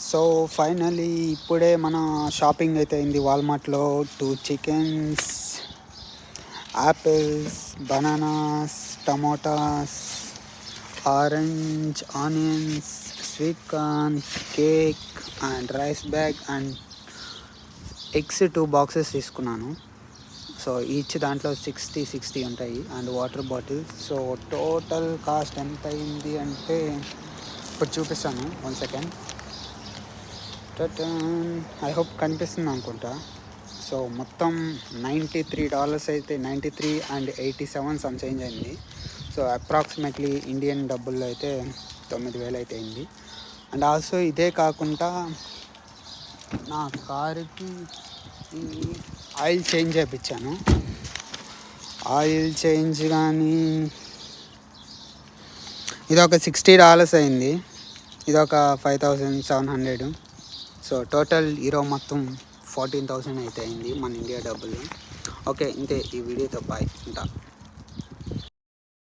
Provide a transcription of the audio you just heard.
So finally ఇప్పుడే మన shopping అయితే అయింది వాల్మార్ట్లో. 2 chickens, apples, bananas, tomatoes, orange, onions, sweet corn, cake and rice bag and eggs 2 boxes తీసుకున్నాను. So each దాంట్లో 60 ఉంటాయి and water bottle. So total cost ఎంత అయింది అంటే ఇప్పుడు చూపిస్తాను, 1 సెకండ్. ఐ హోప్ కనిపిస్తుంది అనుకుంటా. సో మొత్తం $93 అయితే 93 అండ్ 87 సమ్ చేంజ్ అయింది. సో అప్రాక్సిమేట్లీ ఇండియన్ డబ్బుల్లో అయితే 9,000 అయితే అయింది. అండ్ ఆల్సో ఇదే కాకుండా నా కారుకి ఈ ఆయిల్ చేంజ్ చేయించాను. ఆయిల్ చేంజ్ కానీ ఇదొక $60 అయింది, ఇదొక 5,700. సో టోటల్ ఈరోజు మొత్తం 14,000 అయితే అయింది మన ఇండియా డబ్బులు. ఓకే, ఇంతే ఈ వీడియోతో బాయ్ ఉంటా.